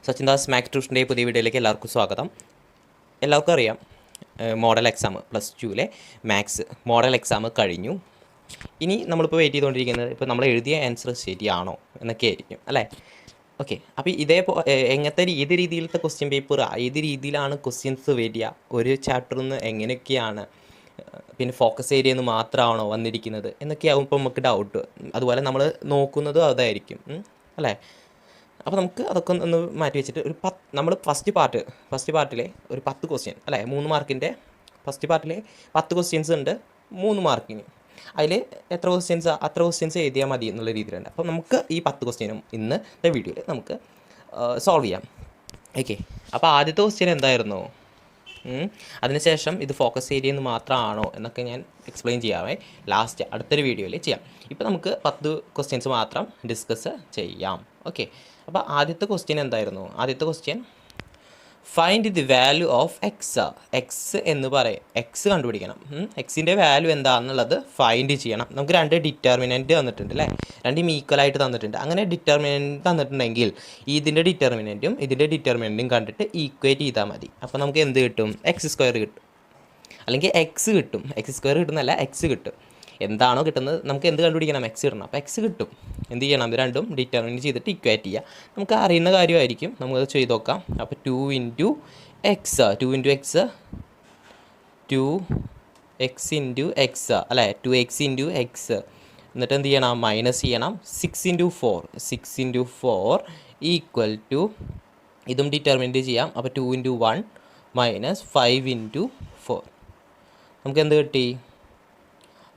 Sachindas maths ട്യൂഷൻ്റെ പുതിയ വീഡിയോയിലേക്ക് എല്ലാവർക്കും സ്വാഗതം. എല്ലാവർക്കും അറിയാം, മോഡൽ എക്സാം പ്ലസ് ടുവിലെ മാത്സ് മോഡൽ എക്സാം കഴിഞ്ഞു. ഇനി നമ്മളിപ്പോൾ വെയിറ്റ് ചെയ്തുകൊണ്ടിരിക്കുന്നത് ഇപ്പോൾ നമ്മൾ എഴുതിയ ആൻസർ ശരിയാണോ എന്നൊക്കെ ആയിരിക്കും അല്ലേ. ഓക്കെ, അപ്പോൾ ഏത് രീതിയിലത്തെ ക്വസ്റ്റ്യൻ പേപ്പർ, ഏത് രീതിയിലാണ് ക്വസ്റ്റ്യൻസ് വരിക, ഒരു ചാപ്റ്ററിൽ നിന്ന് എങ്ങനെയൊക്കെയാണ്, പിന്നെ ഫോക്കസ് ഏരിയയിൽ നിന്ന് മാത്രമാണോ വന്നിരിക്കുന്നത് എന്നൊക്കെയാവും ഇപ്പോൾ നമുക്ക് ഡൗട്ട്. അതുപോലെ നമ്മൾ നോക്കുന്നതും അതായിരിക്കും അല്ലേ. അപ്പോൾ നമുക്ക് അതൊക്കെ ഒന്ന് മാറ്റി വെച്ചിട്ട് നമ്മൾ ഫസ്റ്റ് പാർട്ടിലെ ഒരു 10 ക്വസ്റ്റ്യൻ അല്ലേ, 3 മാർക്കിൻ്റെ ഫസ്റ്റ് പാർട്ടിലെ 10 ക്വസ്റ്റ്യൻസ് ഉണ്ട് 3 മാർക്കിന്. അതിൽ അത്ര ക്വസ്റ്റ്യൻസ് എഴുതിയാൽ മതി എന്നുള്ള രീതിയിലുണ്ട്. അപ്പോൾ നമുക്ക് ഈ 10 ക്വസ്റ്റ്യനും ഇന്നത്തെ വീഡിയോയിൽ നമുക്ക് സോൾവ് ചെയ്യാം. ഓക്കെ, അപ്പോൾ ആദ്യത്തെ ക്വസ്റ്റ്യൻ എന്തായിരുന്നു, അതിനുശേഷം ഇത് ഫോക്കസ് ഏരിയയിൽ നിന്ന് മാത്രമാണോ എന്നൊക്കെ ഞാൻ എക്സ്പ്ലെയിൻ ചെയ്യാമേ ലാസ്റ്റ് അടുത്തൊരു വീഡിയോയിൽ ചെയ്യാം. ഇപ്പോൾ നമുക്ക് 10 ക്വസ്റ്റ്യൻസ് മാത്രം ഡിസ്കസ് ചെയ്യാം. ഓക്കെ, അപ്പോൾ ആദ്യത്തെ ക്വസ്റ്റ്യൻ എന്തായിരുന്നു? ആദ്യത്തെ question find the value of X എന്ന് പറയും. എക്സ് കണ്ടുപിടിക്കണം. എക്സിൻ്റെ വാല്യൂ എന്താണെന്നുള്ളത് ഫൈൻഡ് ചെയ്യണം. നമുക്ക് 2 ഡിറ്റർമിനൻറ്റ് തന്നിട്ടുണ്ട് അല്ലേ, 2 ഈക്വലായിട്ട് തന്നിട്ടുണ്ട്. അങ്ങനെ ഡിറ്റർമിനൻറ്റ് തന്നിട്ടുണ്ടെങ്കിൽ ഇതിൻ്റെ ഡിറ്റർമിനൻറ്റും കണ്ടിട്ട് ഈക്വേറ്റ് ചെയ്താൽ മതി. അപ്പോൾ നമുക്ക് എന്ത് കിട്ടും? x² കിട്ടും, അല്ലെങ്കിൽ എക്സ് കിട്ടും. x² കിട്ടുന്നല്ല, എക്സ് കിട്ടും. എന്താണോ കിട്ടുന്നത് നമുക്ക് എന്ത് കണ്ടുപിടിക്കണം? എക്സ് കിട്ടണം. അപ്പോൾ എക്സ് കിട്ടും. എന്ത് ചെയ്യണം? ഇത് രണ്ടും ഡിറ്റർമിൻ ചെയ്തിട്ട് ഇക്വേറ്റ് ചെയ്യുക. നമുക്ക് അറിയുന്ന കാര്യമായിരിക്കും, നമുക്കത് ചെയ്ത് നോക്കാം. അപ്പോൾ 2 ഇൻറ്റു എക്സ് അല്ലേ, 2x ഇൻറ്റു എക്സ്. എന്നിട്ട് എന്ത് ചെയ്യണം? മൈനസ് ചെയ്യണം. 6 ഇൻറ്റു 4 ഈക്വൽ ടു, ഇതും ഡിറ്റർമിനൻറ്റ് ചെയ്യാം. അപ്പോൾ 2 ഇൻറ്റു 1 മൈനസ് 5 ഇൻറ്റു 4. നമുക്ക് എന്ത് കിട്ടി?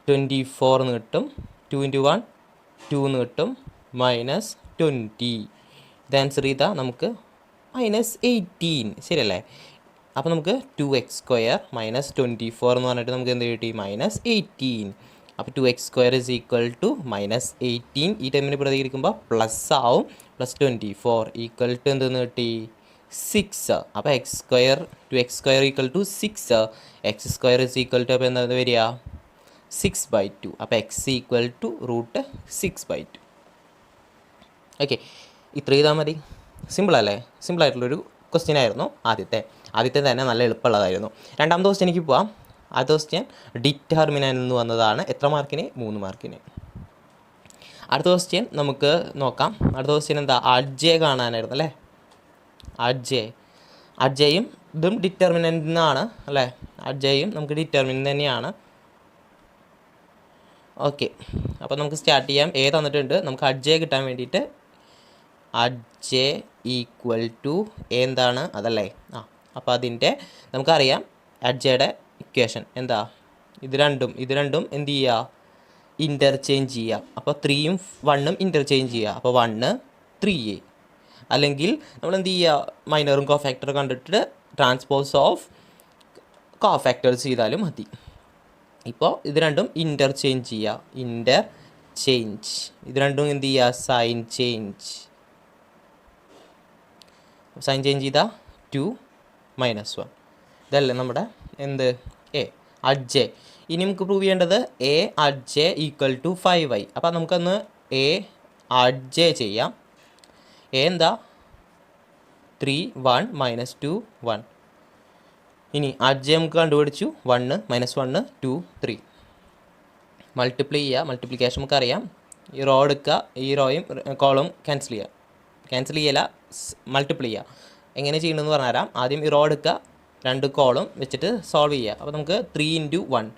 24 എന്ന് കിട്ടും. 2 ഇൻറ്റു 1 2 എന്ന് കിട്ടും, മൈനസ് 20. ഇത് ആൻസർ ചെയ്താൽ നമുക്ക് -18 ശരിയല്ലേ. അപ്പോൾ നമുക്ക് 2x² മൈനസ് 24 എന്ന് പറഞ്ഞിട്ട് നമുക്ക് എന്ത് കിട്ടി? -18. അപ്പോൾ 2x² ഇസ് ഈക്വൽ ടു -18. ഈ ടൈമിന് പ്രതികരിക്കുമ്പോൾ പ്ലസ് ആവും. +24 ഈക്വൽ ടു എന്തെന്ന് കിട്ടി? 6. അപ്പോൾ x² equal to 6. x² is equal to അപ്പോൾ എന്താ വരിക? 6/2. അപ്പോൾ x ഈക്വൽ ടു √6/2. ഓക്കെ, ഇത്ര ചെയ്താൽ മതി. സിമ്പിളല്ലേ? സിമ്പിളായിട്ടുള്ളൊരു ക്വസ്റ്റ്യൻ ആയിരുന്നു ആദ്യത്തെ തന്നെ നല്ല എളുപ്പമുള്ളതായിരുന്നു. രണ്ടാമത്തെ ക്വസ്റ്റ്യനിലേക്ക് പോവാം. ആദ്യത്തെ ക്വസ്റ്റ്യൻ ഡിറ്റർമിനൻ്റ് എന്ന് വന്നതാണ്. എത്ര മാർക്കിന്? 3 മാർക്കിന്. അടുത്ത ക്വസ്റ്റ്യൻ നമുക്ക് നോക്കാം. അടുത്ത ക്വസ്റ്റ്യൻ എന്താ? അഡ്ജെ കാണാനായിരുന്നു അല്ലേ. അഡ്ജയും ഇതും ഡിറ്റർമിനൻ്റ് എന്നാണ് അല്ലേ. അഡ്ജയും നമുക്ക് ഡിറ്റർമിനൻ്റ് തന്നെയാണ്. ഓക്കെ, അപ്പോൾ നമുക്ക് സ്റ്റാർട്ട് ചെയ്യാം. എ തന്നിട്ടുണ്ട്. നമുക്ക് അഡ്ജെ കിട്ടാൻ വേണ്ടിയിട്ട് അഡ്ജെ ഈക്വൽ ടു എന്താണ് അതല്ലേ. അപ്പോൾ അതിൻ്റെ നമുക്കറിയാം അഡ്ജയുടെ ഇക്വേഷൻ എന്താ? ഇത് രണ്ടും എന്ത് ചെയ്യുക? ഇൻ്റർചേഞ്ച് ചെയ്യുക. അപ്പോൾ 3ഉം 1ഉം ഇൻ്റർചേഞ്ച് ചെയ്യുക. അപ്പോൾ 1 3a, അല്ലെങ്കിൽ നമ്മൾ എന്ത് ചെയ്യുക? മൈനറും കോഫാക്ടറും കണ്ടിട്ട് ട്രാൻസ്പോസ് ഓഫ് കോഫാക്ടേഴ്സ് ചെയ്താലും മതി. ഇപ്പോൾ ഇത് രണ്ടും ഇൻ്റർചേഞ്ച് ചെയ്യുക. ഇത് രണ്ടും എന്ത് ചെയ്യുക? സൈൻ ചേഞ്ച് ചെയ്താൽ 2 - 1. ഇതല്ലേ നമ്മുടെ എന്ത്? എ അഡ്ജെ. ഇനി നമുക്ക് പ്രൂവ് ചെയ്യേണ്ടത് എ അഡ്ജെ ഈക്വൽ ടു 5i. അപ്പോൾ നമുക്കൊന്ന് എ അഡ്ജെ ചെയ്യാം. എ എന്താ? 3 1 -2 1. ഇനി അഡ്ജെ നമുക്ക് കണ്ടുപിടിച്ചു. 1 - 1 2 3. മൾട്ടിപ്ലൈ ചെയ്യുക. മൾട്ടിപ്ലിക്കേഷൻ നമുക്കറിയാം. ഈ റോ എടുക്കുക, ഈ റോയും കോളും ക്യാൻസൽ ചെയ്യല, മൾട്ടിപ്ലൈ ചെയ്യുക. എങ്ങനെ ചെയ്യണമെന്ന് പറഞ്ഞുതരാം. ആദ്യം ഈ റോ എടുക്കുക, 2 കോളും വെച്ചിട്ട് സോൾവ് ചെയ്യുക. അപ്പോൾ നമുക്ക് 3 ഇൻറ്റു 1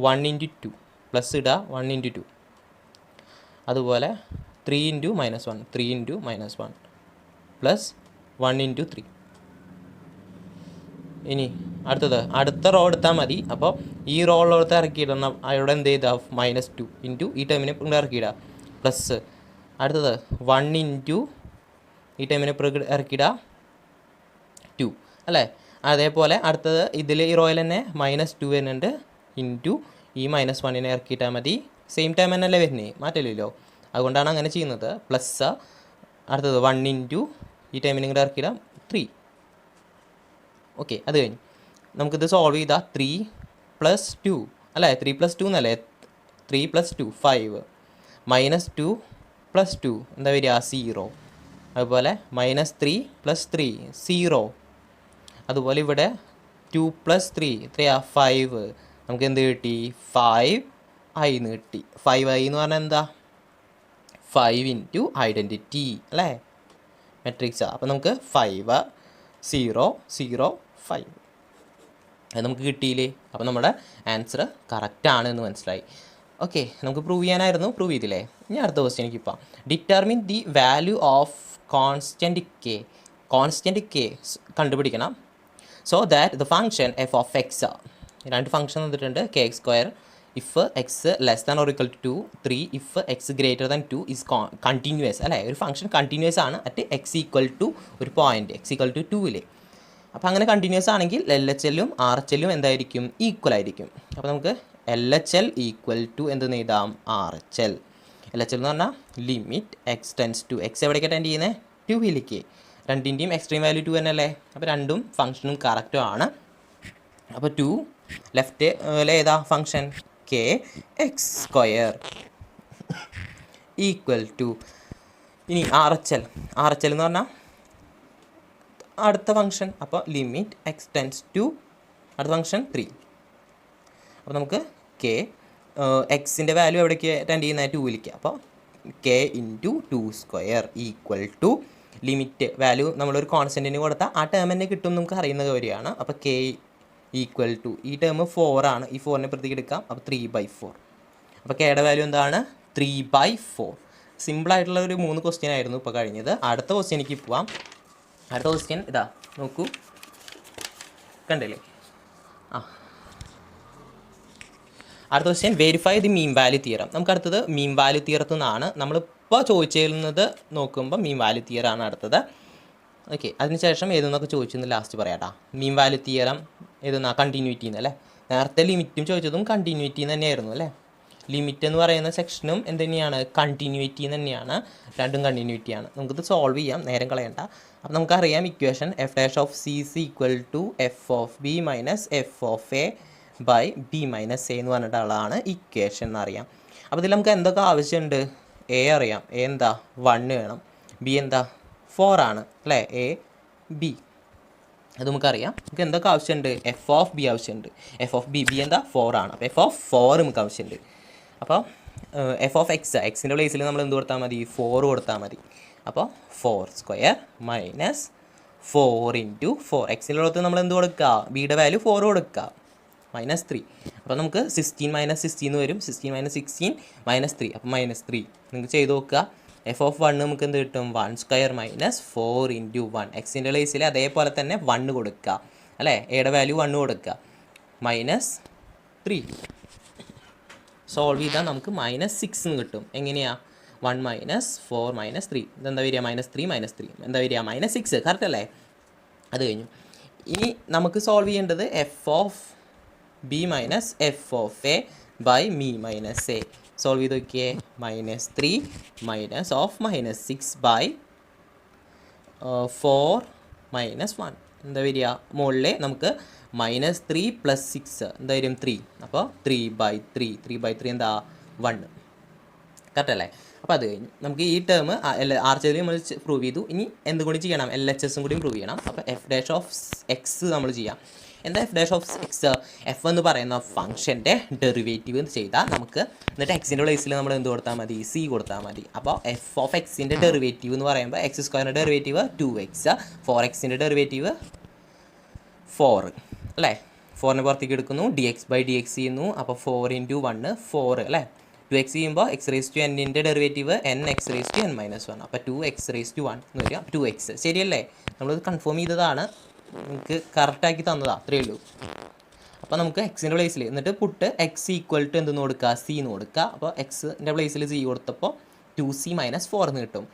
1 ഇൻറ്റു 2 പ്ലസ് ഇടുക 1 ഇൻറ്റു 2. അതുപോലെ 3 ഇൻറ്റു -1 പ്ലസ് 1 ഇൻറ്റു 3. ഇനി അടുത്ത റോ എടുത്താൽ മതി. അപ്പോൾ ഈ റോ ഉള്ളിടത്ത് ഇറക്കിയിടുന്ന അവിടെ എന്ത് ചെയ്താൽ -2 ഇൻറ്റു ഈ ടൈമിന് ഇവിടെ ഇറക്കിയിടുക പ്ലസ്. അടുത്തത് 1 ഇൻറ്റു ഈ ടൈമിന് ഇറക്കിയിടുക 2 അല്ലേ. അതേപോലെ അടുത്തത് ഇതിൽ ഈ റോയിൽ തന്നെ -2 വരുന്നുണ്ട്. ഇൻറ്റു ഈ -1നെ ഇറക്കിയിട്ടാൽ മതി. സെയിം ടൈം തന്നെയല്ലേ വരുന്നത്, മാറ്റില്ലല്ലോ. അതുകൊണ്ടാണ് അങ്ങനെ ചെയ്യുന്നത്. പ്ലസ് അടുത്തത് 1 ഇൻറ്റു ഈ ടൈമിന് ഇങ്ങോട്ട് ഇറക്കിയിടാം 3. ഓക്കെ, അത് കഴിഞ്ഞ് നമുക്കിത് സോൾവ് ചെയ്താൽ 3 + 2 അല്ലേ. 3 + 2 എന്നല്ലേ. 3 + 2 5 -2 + 2 എന്താ വരിക? 0. അതുപോലെ -3 + 3 0. അതുപോലെ ഇവിടെ 2 + 3 എത്രയാ 5. നമുക്ക് എന്ത് കിട്ടി 5i എന്ന് കിട്ടി. 5i എന്ന് പറഞ്ഞാൽ എന്താ 5 × ഐഡൻറ്റിറ്റി അല്ലേ, മെട്രിക്സാണ്. അപ്പോൾ നമുക്ക് 5 0 0 5 അത് നമുക്ക് കിട്ടിയില്ലേ. അപ്പോൾ നമ്മുടെ ആൻസർ കറക്റ്റാണ് എന്ന് മനസ്സിലായി. ഓക്കെ, നമുക്ക് പ്രൂവ് ചെയ്യാനായിരുന്നു, പ്രൂവ് ചെയ്തില്ലേ. ഇനി അടുത്ത ക്വസ്റ്റ്യനിലേക്ക് ഇപ്പോൾ determine the value of constant K. Constant K കണ്ടുപിടിക്കണം. So that the function F of X, രണ്ട് ഫംഗ്ഷൻ തന്നിട്ടുണ്ട്, kx² if X less than or equal to 3, if X greater than 2 is continuous അല്ലേ. ഒരു ഫംഗ്ഷൻ കണ്ടിന്യൂസ് ആണ് at X equal to ഒരു point X equal to 2. അപ്പോൾ അങ്ങനെ continuous ആണെങ്കിൽ LHL-ഉം RHL-ഉം എന്തായിരിക്കും ഈക്വൽ ആയിരിക്കും. അപ്പോൾ നമുക്ക് LHL ഈക്വൽ ടു എന്തെന്ന് എഴുതാം RHL. LHL എന്ന് പറഞ്ഞാൽ limit x tends to x എവിടേക്ക് ടെൻഡ് ചെയ്യുന്നത് 2 രണ്ടിൻ്റെയും എക്സ്ട്രീം വാല്യൂ 2 തന്നെയല്ലേ. അപ്പോൾ രണ്ടും ഫംഗ്ഷനും കറക്റ്റും ആണ്. അപ്പോൾ 2 ലെഫ്റ്റ് ഏതാ ഫംഗ്ഷൻ kx² ഈക്വൽ ടു. ഇനി RHL എന്ന് പറഞ്ഞാൽ അടുത്ത ഫംഗ്ഷൻ. അപ്പോൾ ലിമിറ്റ് എക്സ് ടെൻസ് ടു അടുത്ത ഫംഗ്ഷൻ 3. അപ്പോൾ നമുക്ക് എക്സിൻ്റെ വാല്യൂ എവിടേക്ക് ടെൻഡ് ചെയ്യുന്നത് 2. അപ്പോൾ k × 2² equal to limit value നമ്മളൊരു കോൺസ്റ്റൻറ്റിന് കൊടുത്താൽ ആ ടേം തന്നെ കിട്ടും നമുക്ക് അറിയുന്ന കാര്യമാണ്. അപ്പോൾ k ഈക്വൽ ടു ഈ ടേം 4 ആണ്, ഈ 4നെ പ്രത്യേകം എടുക്കാം. അപ്പോൾ 3/4. അപ്പോൾ കെയുടെ വാല്യൂ എന്താണ് 3/4. സിമ്പിളായിട്ടുള്ള ഒരു 3 ക്വസ്റ്റ്യൻ ആയിരുന്നു ഇപ്പോൾ കഴിഞ്ഞത്. അടുത്ത ക്വസ്റ്റ്യനിലേക്ക് പോവാം. അടുത്ത ക്വസ്റ്റ്യൻ ഇതാ നോക്കൂ, കണ്ടില്ലേ. അടുത്ത question verify the mean value theorem. നമുക്ക് അടുത്തത് മീൻ വാല്യൂ തിയറത്തു നിന്നാണ്. നമ്മളിപ്പോൾ ചോദിച്ചിരുന്നത് നോക്കുമ്പോൾ മീൻ വാല്യൂ തിയറാണ് അടുത്തത്. ഓക്കെ, അതിനുശേഷം ഏതെന്നൊക്കെ ചോദിച്ചെന്ന് ലാസ്റ്റ് പറയാട്ടാ. മീൻ വാല്യൂ തിയറം ഏതെന്നാ കണ്ടിന്യൂറ്റി എന്നല്ലേ. നേരത്തെ ലിമിറ്റും ചോദിച്ചതും കണ്ടിന്യൂറ്റി തന്നെയായിരുന്നു അല്ലേ. ലിമിറ്റ് എന്ന് പറയുന്ന സെക്ഷനും എന്ത് തന്നെയാണ് കണ്ടിന്യൂറ്റി തന്നെയാണ്, രണ്ടും കണ്ടിന്യൂറ്റിയാണ്. നമുക്കിത് സോൾവ് ചെയ്യാം, നേരം കളയണ്ട. അപ്പോൾ നമുക്കറിയാം equation f'(c) equal to f(b) - f(a)/b - a എന്ന് പറഞ്ഞിട്ട് ആളാണ് ഇക്വേഷൻ എന്നറിയാം. അപ്പോൾ ഇതിൽ നമുക്ക് എന്തൊക്കെ ആവശ്യമുണ്ട്? a അറിയാം, a എന്താ 1 വേണം, b എന്താ 4 ആണ് അല്ലേ, a(b) അത് നമുക്കറിയാം. നമുക്ക് എന്തൊക്കെ ആവശ്യമുണ്ട്? f(b) ആവശ്യമുണ്ട്, f(b) b എന്താ 4 ആണ്. അപ്പോൾ f(4) നമുക്ക് ആവശ്യമുണ്ട്. അപ്പോൾ f(x) എക്സിൻ്റെ പ്ലേസിൽ നമ്മൾ എന്ത് കൊടുത്താൽ മതി 4 കൊടുത്താൽ മതി. അപ്പോൾ 4² - 4 × 4 എക്സിൻ്റെ ഉള്ളത് നമ്മൾ എന്ത് കൊടുക്കുക ബിയുടെ വാല്യൂ 4 കൊടുക്കുക -3. അപ്പോൾ നമുക്ക് 16 - 16 വരും, 16 - 16 -3. അപ്പോൾ -3 നിങ്ങൾക്ക് ചെയ്ത് നോക്കുക. f(1) നമുക്ക് എന്ത് കിട്ടും 1² - 4 × 1 എക്സിൻ്റെ പ്ലേസിൽ അതേപോലെ തന്നെ 1 കൊടുക്കുക അല്ലേ, എയുടെ വാല്യൂ 1 കൊടുക്കുക -3. സോൾവ് ചെയ്താൽ നമുക്ക് -6 എന്ന് കിട്ടും. എങ്ങനെയാണ് 1 - 4 - 3 ഇതെന്താ വരിക -3 -3 എന്താ വരിക -6. കറക്റ്റ് അല്ലേ. അത് കഴിഞ്ഞു. ഇനി നമുക്ക് സോൾവ് ചെയ്യേണ്ടത് f(b - f(a)/b - a. സോൾവ് ചെയ്ത് നോക്കിയേ -3 -6/4 - 1 എന്താ വരിക മുകളിൽ നമുക്ക് -3 + 6 എന്താ വരും 3. അപ്പോൾ 3/3 3/3 എന്താ 1. കറക്റ്റ് അല്ലേ. അപ്പോൾ അത് കഴിഞ്ഞ് നമുക്ക് ഈ ടേം RHL നമ്മൾ പ്രൂവ് ചെയ്തു. ഇനി എന്തും കൂടി ചെയ്യണം, LHS കൂടി പ്രൂവ് ചെയ്യണം. അപ്പോൾ f'(x) നമ്മൾ ചെയ്യാം. എന്താ f'(x)? എഫ് എന്ന് പറയുന്ന ഫംഗ്ഷൻ്റെ ഡെറിവേറ്റീവ് ചെയ്താൽ നമുക്ക് എന്നിട്ട് എക്സിൻ്റെ പ്ലേസിൽ നമ്മൾ എന്ത് കൊടുത്താൽ മതി c കൊടുത്താൽ മതി. അപ്പോൾ f(x)ൻ്റെ ഡെറിവേറ്റീവ് എന്ന് പറയുമ്പോൾ x² ഡെറിവേറ്റീവ് 2x, 4xൻ്റെ ഡെറിവേറ്റീവ് 4 അല്ലേ. 4നെ പുറത്തേക്ക് എടുക്കുന്നു, dx/dx ചെയ്യുന്നു. അപ്പോൾ 4 × 1 4 അല്ലേ. 2x ചെയ്യുമ്പോൾ x⁻n ഡെറിവേറ്റീവ് nx⁻n-1. അപ്പോൾ 2x⁻1 എന്ന് വരിക 2x. ശരിയല്ലേ, നമ്മളിത് കൺഫേം ചെയ്തതാണ്, നമുക്ക് കറക്റ്റാക്കി തന്നതാണ്, അത്രയേ ഉള്ളൂ. അപ്പോൾ നമുക്ക് എക്സിൻ്റെ പ്ലേസിൽ എന്നിട്ട് പുട്ട് x ഈക്വൽ ടു എന്തെന്ന് കൊടുക്കുക c എന്ന് കൊടുക്കുക. അപ്പോൾ എക്സിൻ്റെ പ്ലേസിൽ c കൊടുത്തപ്പോൾ 2c - 4 എന്ന് കിട്ടും.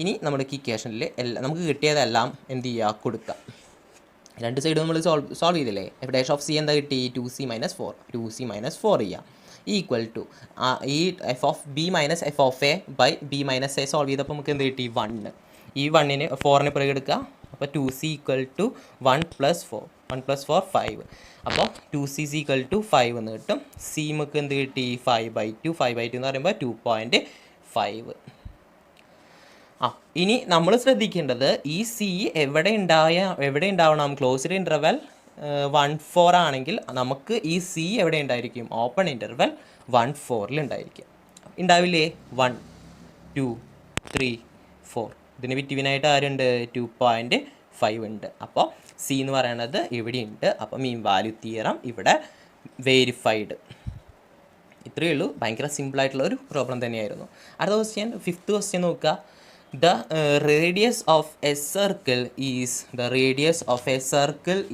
ഇനി നമ്മുടെ ഇക്വേഷനിൽ നമുക്ക് കിട്ടിയതെല്ലാം എന്ത് ചെയ്യുക കൊടുക്കുക. രണ്ട് സൈഡ് നമ്മൾ സോൾവ് ചെയ്തില്ലേ. f'(c) എന്താ കിട്ടി 2c - 4 2c - 4 ചെയ്യുക ഈക്വൽ ടു ഈ f(b - f(a)/b - a സോൾവ് ചെയ്തപ്പോൾ നമുക്ക് എന്ത് കിട്ടി 1. ഈ 1ന് 4നെ പുറകെ എടുക്കുക. അപ്പോൾ 2c = 1 + 4 1 + 4 5. അപ്പോൾ 2c = 5 എന്ന് കിട്ടും. c നമുക്ക് എന്ത് കിട്ടി 5/2 5/2 എന്ന് പറയുമ്പോൾ 2.5. ഇനി നമ്മൾ ശ്രദ്ധിക്കേണ്ടത് ഈ സി എവിടെ ഉണ്ടാവണം? ക്ലോസ്ഡ് ഇൻ്റർവെൽ 1-4 ആണെങ്കിൽ നമുക്ക് ഈ സി എവിടെ ഉണ്ടായിരിക്കും? ഓപ്പൺ ഇൻ്റർവെൽ 1-4 ഉണ്ടായിരിക്കും. ഉണ്ടാവില്ലേ? 1, 2, 3, 4. ഇതിന് ബിറ്റ്വീനായിട്ട് ആരുണ്ട്? 2.5 ഉണ്ട്. അപ്പോൾ സി എന്ന് പറയുന്നത് ഇവിടെ ഉണ്ട്. അപ്പോൾ മീൻ വാല്യൂ തിയറം ഇവിടെ വെരിഫൈഡ്. ഇത്രയേ ഉള്ളൂ. ഭയങ്കര സിമ്പിളായിട്ടുള്ള ഒരു പ്രോബ്ലം തന്നെയായിരുന്നു. അടുത്ത ക്വസ്റ്റ്യൻ, 5th ക്വസ്റ്റ്യൻ നോക്കുക. The radius of a circle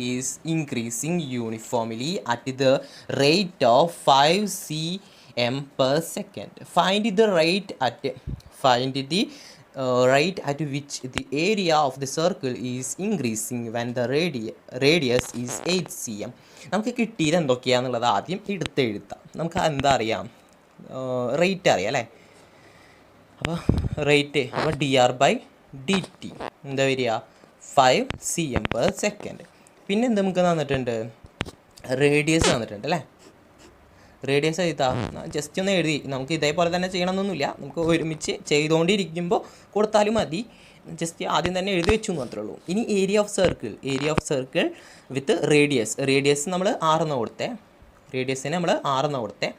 is increasing uniformly at the rate of 5 cm per second. Find the rate at which the area of the circle is increasing when the radius is 8 cm. നമുക്ക് കിട്ടിയത് എന്തൊക്കെയാണെന്നുള്ളത് ആദ്യം എഴുതാം. നമുക്ക് എന്താ അറിയാം? Rate അറിയാം അല്ലേ? അപ്പോൾ റേറ്റ് അപ്പോൾ dr/dt എന്താ വരിക? 5 cm per second. പിന്നെ എന്ത് നമുക്ക് തന്നിട്ടുണ്ട്? റേഡിയസ് തന്നിട്ടുണ്ട് അല്ലേ? റേഡിയസ് എഴുതാ ജസ്റ്റ് ഒന്ന് എഴുതി. നമുക്ക് ഇതേപോലെ തന്നെ ചെയ്യണമെന്നൊന്നുമില്ല. നമുക്ക് ഒരുമിച്ച് ചെയ്തുകൊണ്ടിരിക്കുമ്പോൾ കൊടുത്താലും മതി. ജസ്റ്റ് ആദ്യം തന്നെ എഴുതി വെച്ചു എന്ന് മാത്രമേ ഉള്ളൂ. ഇനി area of circle with radius നമ്മൾ 6 എന്ന് കൊടുത്തേ. റേഡിയസിന് നമ്മൾ 6 എന്ന് കൊടുത്തേ.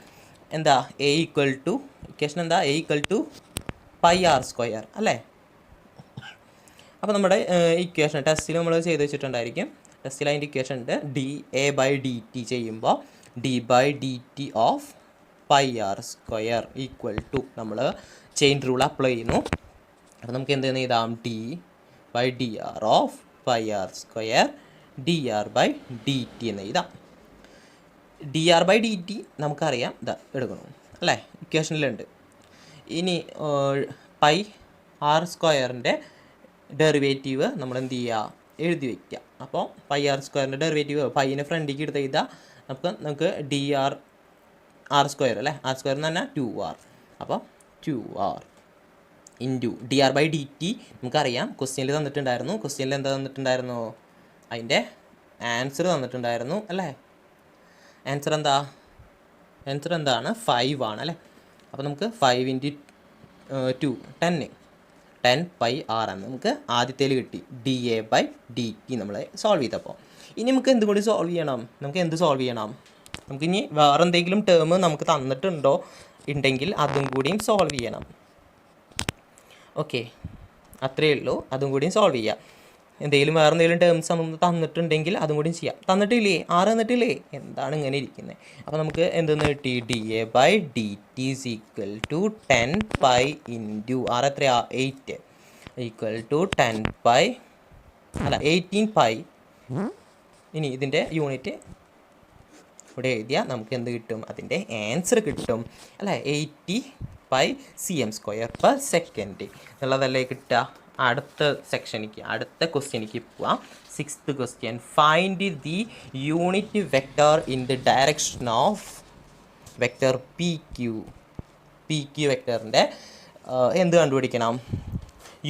എന്താ? ഇക്വേഷൻ എന്താ? A = πr² അല്ലേ? അപ്പോൾ നമ്മുടെ ഇക്വേഷൻ ടെസ്റ്റിൽ നമ്മൾ ചെയ്ത് വെച്ചിട്ടുണ്ടായിരിക്കും. ടെസ്റ്റിൽ അതിൻ്റെ ഇക്വേഷൻ ഉണ്ട്. dA/dt ചെയ്യുമ്പോൾ d/dt ഓഫ് πr² നമ്മൾ ചെയിൻ റൂൾ അപ്ലൈ ചെയ്യുന്നു. അപ്പോൾ നമുക്ക് എന്തെന്ന് എഴുതാം? d/dr ഓഫ് πr² dr/dt എന്ന് എഴുതാം. dr/dt നമുക്കറിയാം, ഇതാ എടുക്കണം അല്ലേ? ഇക്വേഷനിലുണ്ട്. ഇനി πr² ഡെറിവേറ്റീവ് നമ്മൾ എന്ത് ചെയ്യുക? എഴുതി വയ്ക്കുക. അപ്പോൾ πr² ഡെറിവേറ്റീവ് പൈനെ ഫ്രണ്ടിലേക്ക് എടുത്ത് എഴുതാം. നമുക്ക് dr² അല്ലേ? r² എന്ന് പറഞ്ഞാൽ 2r. അപ്പോൾ 2r ഇൻറ്റു dr/dt നമുക്കറിയാം. ക്വസ്റ്റ്യനിൽ തന്നിട്ടുണ്ടായിരുന്നു. ക്വസ്റ്റ്യനിൽ എന്താ തന്നിട്ടുണ്ടായിരുന്നു? അതിൻ്റെ ആൻസർ തന്നിട്ടുണ്ടായിരുന്നു അല്ലേ? ആൻസർ എന്താണ്? 5 ആണ് അല്ലേ? അപ്പോൾ നമുക്ക് 5 × 2 10 πr ആണ് നമുക്ക് ആദ്യത്തേൽ കിട്ടി. dA/dt നമ്മൾ സോൾവ് ചെയ്തപ്പോൾ. ഇനി നമുക്ക് എന്തും കൂടി സോൾവ് ചെയ്യണം. നമുക്കിനി വേറെ എന്തെങ്കിലും ടേം നമുക്ക് തന്നിട്ടുണ്ടോ ഉണ്ടെങ്കിൽ അതും കൂടിയും സോൾവ് ചെയ്യണം. ഓക്കെ, അത്രയേ ഉള്ളൂ. അതും കൂടിയും സോൾവ് ചെയ്യാം. വേറെ എന്തെങ്കിലും ടേംസ് നമുക്ക് തന്നിട്ടുണ്ടെങ്കിൽ അതും കൂടി ചെയ്യാം. തന്നിട്ടില്ലേ? 6 തന്നിട്ടില്ലേ? എന്താണ് ഇങ്ങനെ ഇരിക്കുന്നത്? അപ്പോൾ നമുക്ക് എന്തെന്ന് കിട്ടി? dA/dt = 10 π ഇൻറ്റു 6 എത്രയാ? 8 = 10 π അല്ല 18 π. ഇനി ഇതിൻ്റെ യൂണിറ്റ് ഇവിടെ എഴുതിയാൽ നമുക്ക് എന്ത് കിട്ടും? അതിൻ്റെ ആൻസർ കിട്ടും അല്ലേ? 80 π cm²/s എന്നുള്ളതല്ലേ കിട്ടുക. അടുത്ത ക്വസ്റ്റ്യനിലേക്ക് പോവാം. 6th question, find the unit vector in the direction of vector PQ വെക്ടറിൻ്റെ എന്ത് കണ്ടുപിടിക്കണം?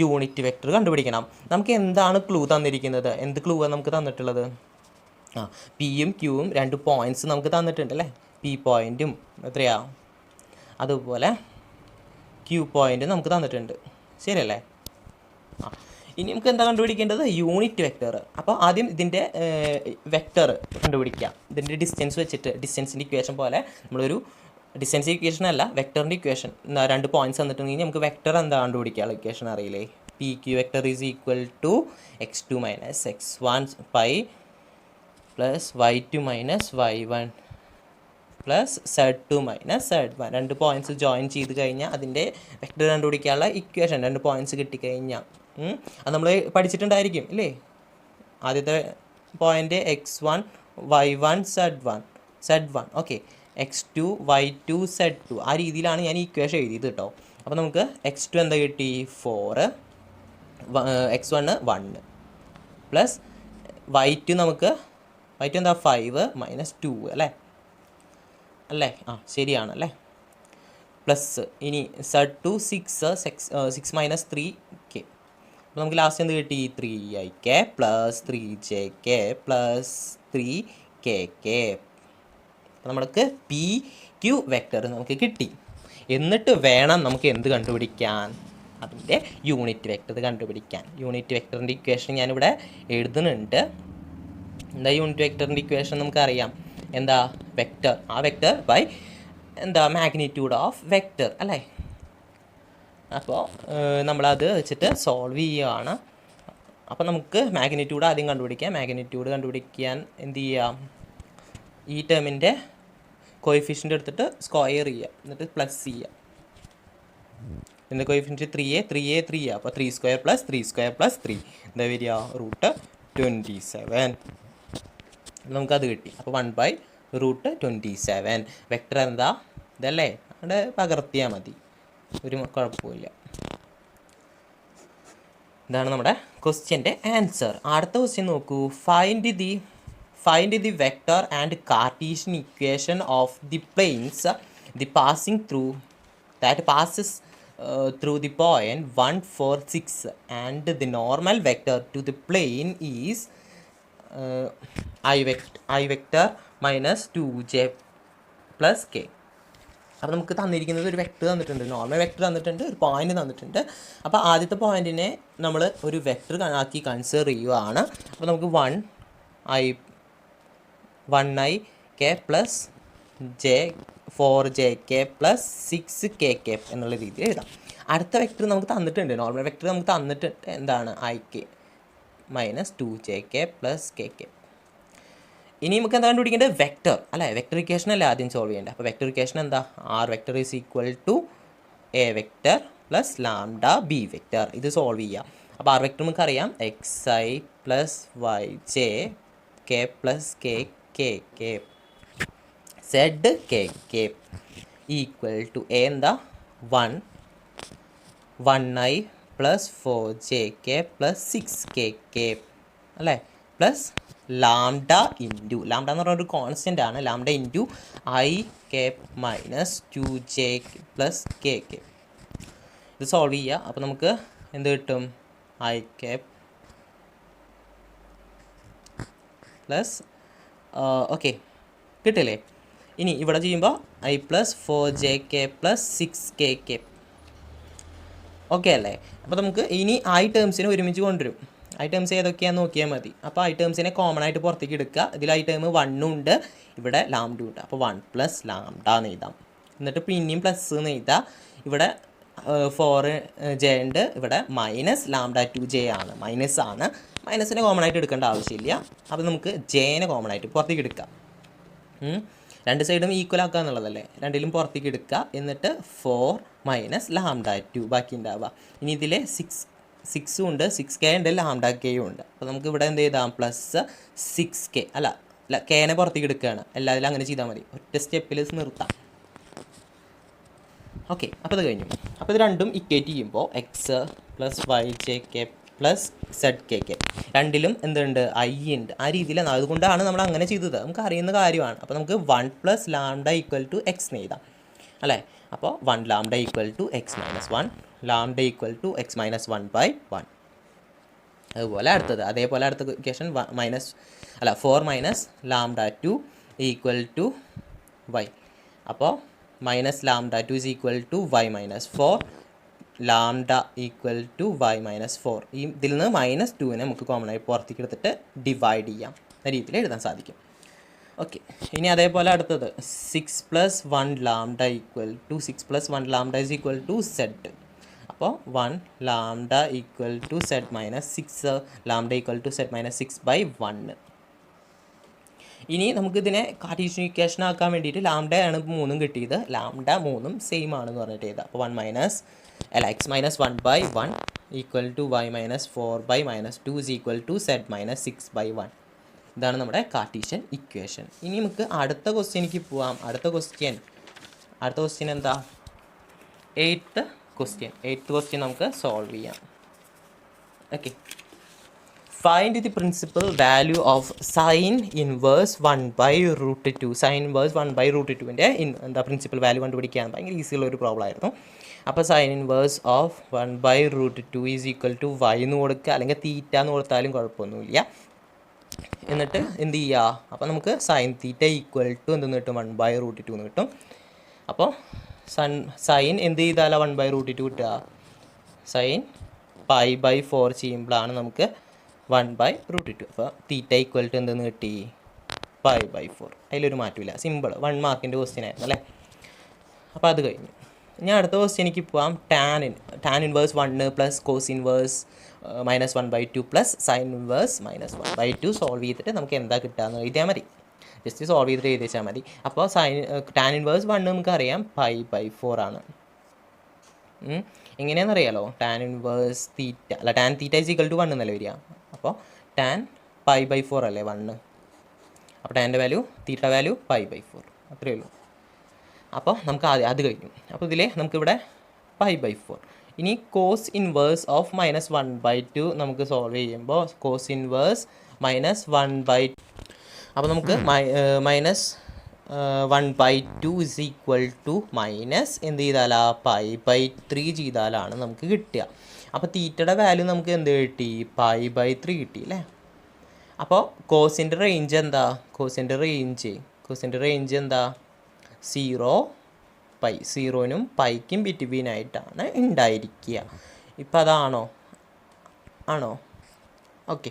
യൂണിറ്റ് വെക്ടർ കണ്ടുപിടിക്കണം. നമുക്ക് എന്താണ് ക്ലൂ തന്നിരിക്കുന്നത്? എന്ത് ക്ലൂ ആണ് നമുക്ക് തന്നിട്ടുള്ളത്? പിയും ക്യൂവും 2 പോയിൻറ്റ്സ് നമുക്ക് തന്നിട്ടുണ്ട് അല്ലേ? പി പോയിൻറ്റും എത്രയാ? അതുപോലെ ക്യൂ പോയിൻറ്റും നമുക്ക് തന്നിട്ടുണ്ട്. ശരിയല്ലേ? ഇനി നമുക്ക് എന്താ കണ്ടുപിടിക്കേണ്ടത്? Unit vector. അപ്പോൾ ആദ്യം ഇതിൻ്റെ വെക്ടർ കണ്ടുപിടിക്കാം. ഇതിൻ്റെ ഡിസ്റ്റൻസ് വെച്ചിട്ട്, ഡിസ്റ്റൻസിൻ്റെ ഇക്വേഷൻ പോലെ നമ്മളൊരു ഡിസ്റ്റൻസ് ഇക്വേഷൻ അല്ല, വെക്ടറിൻ്റെ ഇക്വേഷൻ. 2 പോയിൻറ്റ്സ് തന്നിട്ടുണ്ടെങ്കിൽ നമുക്ക് വെക്ടർ എന്താ കണ്ടുപിടിക്കാനുള്ള ഇക്വേഷൻ അറിയില്ലേ? PQ vector is equal to x2 - x1 π plus y2 - y1 plus z2 - z1. 2 points join ചെയ്ത് കഴിഞ്ഞാൽ അതിൻ്റെ വെക്ടർ കണ്ടുപിടിക്കാനുള്ള ഇക്വേഷൻ 2 പോയിൻറ്റ്സ് കിട്ടിക്കഴിഞ്ഞാൽ അത് നമ്മൾ പഠിച്ചിട്ടുണ്ടായിരിക്കും അല്ലേ? ആദ്യത്തെ point x1 y1 z1 okay, x2 y2 z2 ആ രീതിയിലാണ് ഞാൻ ഈ ഇക്വേഷൻ എഴുതിയത് കേട്ടോ. അപ്പോൾ നമുക്ക് x2 എന്താ കിട്ടി? 4, x1 1 പ്ലസ് y2 എന്താ? 5 - 2 അല്ലേ? ശരിയാണല്ലേ? പ്ലസ് ഇനി z2 6 - 3k. അപ്പോൾ നമുക്ക് ലാസ്റ്റ് എന്ത് കിട്ടി? 3ik plus 3jk plus 3kk. അപ്പോൾ നമ്മൾക്ക് PQ വെക്ടർ നമുക്ക് കിട്ടി. എന്നിട്ട് വേണം നമുക്ക് എന്ത് കണ്ടുപിടിക്കാൻ? അതിൻ്റെ യൂണിറ്റ് വെക്റ്റർ കണ്ടുപിടിക്കാൻ. യൂണിറ്റ് വെക്റ്ററിൻ്റെ ഇക്വേഷൻ ഞാനിവിടെ എഴുതുന്നുണ്ട്. എന്താ യൂണിറ്റ് വെക്റ്ററിൻ്റെ ഇക്വേഷൻ നമുക്കറിയാം. എന്താ? വെക്റ്റർ, ആ വെക്റ്റർ ബൈ എന്താ മാഗ്നിറ്റ്യൂഡ് ഓഫ് വെക്റ്റർ അല്ലേ. അപ്പോൾ നമ്മളത് വെച്ചിട്ട് സോൾവ് ചെയ്യുകയാണ്. അപ്പോൾ നമുക്ക് മാഗ്നിറ്റ്യൂഡ് ആദ്യം കണ്ടുപിടിക്കാം. മാഗ്നിറ്റ്യൂഡ് കണ്ടുപിടിക്കാൻ എന്ത് ചെയ്യാം? ഈ ടേമിൻ്റെ കോയിഫിഷ്യൻ്റ് എടുത്തിട്ട് സ്ക്വയർ ചെയ്യുക, എന്നിട്ട് പ്ലസ് ചെയ്യുക. ഇതിൻ്റെ കോയിഫിഷ്യൻ്റ് 3a. അപ്പോൾ 3² + 3² + 3 എന്താ വരിക? √27. നമുക്കത് കിട്ടി. അപ്പോൾ 1/√27. വെക്റ്റർ എന്താ? ഇതല്ലേ, അവിടെ പകർത്തിയാൽ മതി, ഒരു കുഴപ്പമില്ല. ഇതാണ് നമ്മുടെ ക്വസ്റ്റ്യൻ്റെ ആൻസർ. അടുത്ത ക്വസ്റ്റ്യൻ നോക്കൂ. Find the vector and Cartesian equation of the planes the passing through that passes through the point 1, 4, 6 and the normal vector to the plane is I vector minus 2j plus k. അപ്പോൾ നമുക്ക് തന്നിരിക്കുന്നത് ഒരു vector തന്നിട്ടുണ്ട്, normal vector തന്നിട്ടുണ്ട്, ഒരു point തന്നിട്ടുണ്ട്. അപ്പോൾ ആദ്യത്തെ പോയിന്റിനെ നമ്മൾ ഒരു വെക്റ്റർ ആക്കി കൺസിഡർ ചെയ്യുകയാണ്. അപ്പോൾ നമുക്ക് 1ik plus 4jk plus 6kk എന്നുള്ള രീതിയിൽ എഴുതാം. അടുത്ത വെക്റ്റർ നമുക്ക് തന്നിട്ടുണ്ട്, നോർമൽ വെക്റ്റർ നമുക്ക് തന്നിട്ടുണ്ട്. എന്താണ്? ik minus 2jk plus kk. ഇനി നമുക്ക് എന്താ കണ്ടുപിടിക്കേണ്ടത്? വെക്റ്റർ അല്ലേ. വെക്റ്റർ ഇക്വേഷൻ അല്ലേ ആദ്യം സോൾവ് ചെയ്യേണ്ടത്. അപ്പോൾ വെക്റ്റർ ഇക്വേഷൻ എന്താ? r vector is equal to a vector plus lambda b vector. ഇത് സോൾവ് ചെയ്യാം. അപ്പോൾ r വെക്റ്റർ നമുക്കറിയാം, xi plus yj k plus kk zkk equal to a എന്താ? 1i plus 4jk plus 6kk അല്ലേ, plus lambda into, lambda എന്ന് പറഞ്ഞൊരു constant ആണ്, lambda into i Cape minus 2j plus kk. ഇത് solve ചെയ്യുക. അപ്പോൾ നമുക്ക് എന്ത് കിട്ടും? i കേപ്പ് പ്ലസ് ഓക്കെ കിട്ടില്ലേ. ഇനി ഇവിടെ ചെയ്യുമ്പോൾ i plus 4jk plus 6kk okay അല്ലേ. അപ്പോൾ നമുക്ക് ഇനി i ടേംസിനെ ഒരുമിച്ച് കൊണ്ടുവരും. i ടേംസ് ഏതൊക്കെയാണെന്ന് നോക്കിയാൽ മതി. അപ്പോൾ i ടേംസിനെ കോമൺ ആയിട്ട് പുറത്തേക്ക് എടുക്കുക. ഇതിൽ i ടേം 1 ഉണ്ട്, ഇവിടെ ലാംഡും ഉണ്ട്. അപ്പോൾ 1 പ്ലസ് ലാംഡ എന്ന് എഴുതാം. എന്നിട്ട് പിന്നെയും പ്ലസ് എന്ന് എഴുതാം. ഇവിടെ 4j ഉണ്ട്, ഇവിടെ മൈനസ് ലാംഡ 2j ആണ്, മൈനസ് ആണ്. മൈനസിനെ കോമൺ ആയിട്ട് എടുക്കേണ്ട ആവശ്യമില്ല. അപ്പോൾ നമുക്ക് ജെനെ കോമൺ ആയിട്ട് പുറത്തേക്ക് എടുക്കാം. രണ്ട് സൈഡും ഈക്വൽ ആക്കുക എന്നുള്ളതല്ലേ, രണ്ടിലും പുറത്തേക്ക് എടുക്കുക. എന്നിട്ട് 4 മൈനസ് ലാംഡ 2 ബാക്കി ഉണ്ടാവുക. ഇനി ഇതിൽ 6 ഉണ്ട്, 6k ഉണ്ട്, ലാംഡ കെയും ഉണ്ട്. അപ്പോൾ നമുക്ക് ഇവിടെ എന്ത് ചെയ്താൽ പ്ലസ് 6k അല്ല കേനെ പുറത്തേക്ക് എടുക്കുകയാണ്. എല്ലാത്തിലും അങ്ങനെ ചെയ്താൽ മതി, ഒറ്റ സ്റ്റെപ്പിൽ നിർത്താം. ഓക്കെ, അപ്പോൾ ഇത് കഴിഞ്ഞു. അപ്പോൾ ഇത് രണ്ടും ഇക്വേറ്റ് ചെയ്യുമ്പോൾ X plus yjk plus zkk രണ്ടിലും എന്തുണ്ട്? i ഉണ്ട്. ആ രീതിയിലാണ്, അതുകൊണ്ടാണ് നമ്മൾ അങ്ങനെ ചെയ്തത്, നമുക്ക് അറിയുന്ന കാര്യമാണ്. അപ്പോൾ നമുക്ക് 1 plus lambda equal to x എന്ന് എഴുതാം അല്ലേ. അപ്പോൾ 1 lambda equal to x minus 1, lambda equal to x minus 1/1. അതുപോലെ അടുത്തത്, അതേപോലെ അടുത്ത equation 4 minus lambda 2 equal to y. അപ്പോൾ minus lambda 2 is equal to y minus 4, lambda equal to y minus 4. ഇതിൽ നിന്ന് മൈനസ് 2നെ നമുക്ക് കോമൺ ആയി പുറത്തേക്ക് എടുത്തിട്ട് ഡിവൈഡ് ചെയ്യാം എന്ന രീതിയിൽ എഴുതാൻ സാധിക്കും. ഓക്കെ, ഇനി അതേപോലെ അടുത്തത് 6 plus 1 lambda equal to 6 plus 1 lambda is equal to z. അപ്പോൾ 1 lambda equal to z minus 6 lambda equal to z minus 6/1. ഇനി നമുക്കിതിനെ കാർട്ടീഷ്യൻ ഇക്വേഷൻ ആക്കാൻ വേണ്ടിയിട്ട് ലാംഡയാണ് 3ഉം കിട്ടിയത്, ലാംഡ 3ഉം സെയിം ആണെന്ന് പറഞ്ഞിട്ട് എഴുതാം. അപ്പോൾ 1 x minus 1/1 equal to y minus 4/-2 is equal to z minus 6/1. ഇതാണ് നമ്മുടെ കാർട്ടീഷ്യൻ ഇക്വേഷൻ. ഇനി നമുക്ക് അടുത്ത ക്വസ്റ്റ്യനിലേക്ക് പോവാം. അടുത്ത ക്വസ്റ്റ്യൻ എന്താ? 8th ക്വസ്റ്റ്യൻ നമുക്ക് സോൾവ് ചെയ്യാം. Okay, find the principal value of sine inverse 1/√2. Sine inverse 1/√2ൻ്റെ എന്താ പ്രിൻസിപ്പൽ വാല്യൂ കണ്ടുപിടിക്കാൻ ഭയങ്കര ഈസിയുള്ള ഒരു പ്രോബ്ലം ആയിരുന്നു. അപ്പോൾ sine inverse of 1/√2 is equal to y എന്ന് കൊടുക്കുക, അല്ലെങ്കിൽ തീറ്റ എന്ന് കൊടുത്താലും കുഴപ്പമൊന്നുമില്ല. എന്നിട്ട് എന്ത് ചെയ്യുക? അപ്പോൾ നമുക്ക് സൈൻ തീറ്റ ഈക്വൽ ടു എന്തെന്ന് കിട്ടും? 1/√2 എന്ന് കിട്ടും. അപ്പോൾ സൈൻ എന്ത് ചെയ്താലാണ് 1/√2 കിട്ടുക? സൈൻ പൈ ബൈ 4 ചെയ്യുമ്പോഴാണ് നമുക്ക് 1/√2. അപ്പോൾ തീറ്റ ഈക്വൽ ടു എന്തെന്ന് കിട്ടി? Pi by 4. അതിലൊരു മാറ്റമില്ല, സിമ്പിൾ. 1 മാർക്കിൻ്റെ ക്വസ്റ്റ്യൻ ആയിരുന്നു അല്ലേ? അപ്പോൾ അത് കഴിഞ്ഞു. ഞാൻ അടുത്ത ക്വസ്റ്റ്യനിക്ക് പോവാം. Tan inverse 1 plus cos inverse -1/2 plus sine inverse -1/2 solve ചെയ്തിട്ട് നമുക്ക് എന്താ കിട്ടുകയെന്ന് എഴുതിയാൽ മതി. ജസ്റ്റ് സോൾവ് ചെയ്തിട്ട് എഴുതി വെച്ചാൽ മതി. അപ്പോൾ ടാൻ ഇൻവേഴ്സ് 1 നമുക്കറിയാം പൈ ബൈ 4 ആണ്. എങ്ങനെയാണെന്നറിയാലോ? ടാൻ ഇൻവേഴ്സ് തീറ്റ അല്ല, tan theta is equal to 1 എന്നല്ലേ വരിക. അപ്പോൾ ടാൻ പൈ ബൈ 4 അല്ലേ 1. അപ്പോൾ ടാൻ്റെ value, theta value pi by 4, അത്രയേ ഉള്ളൂ. അപ്പോൾ നമുക്ക് അത് കഴിഞ്ഞു. അപ്പോൾ ഇതിൽ നമുക്കിവിടെ പൈ ബൈ 4. ഇനി കോസ് ഇൻവേഴ്സ് ഓഫ് -1/2 നമുക്ക് സോൾവ് ചെയ്യുമ്പോൾ കോസ് ഇൻവേഴ്സ് -1/2. അപ്പോൾ നമുക്ക് -1/2 ഇസ് ഈക്വൽ ടു മൈനസ് എന്ത് ചെയ്താലാ പൈ ബൈ 3 ചെയ്താലാണ് നമുക്ക് കിട്ടുക. അപ്പോൾ തീറ്റയുടെ വാല്യൂ നമുക്ക് എന്ത് കിട്ടി? പൈ ബൈ 3 കിട്ടി അല്ലേ? അപ്പോൾ കോസിൻ്റെ റേഞ്ച് എന്താ? കോസിൻ്റെ റേഞ്ച് എന്താ? 0 പൈ. 0നും പൈക്കും ബിറ്റ്വീനായിട്ടാണ് ഉണ്ടായിരിക്കുക. ഇപ്പം അതാണോ? ഓക്കെ.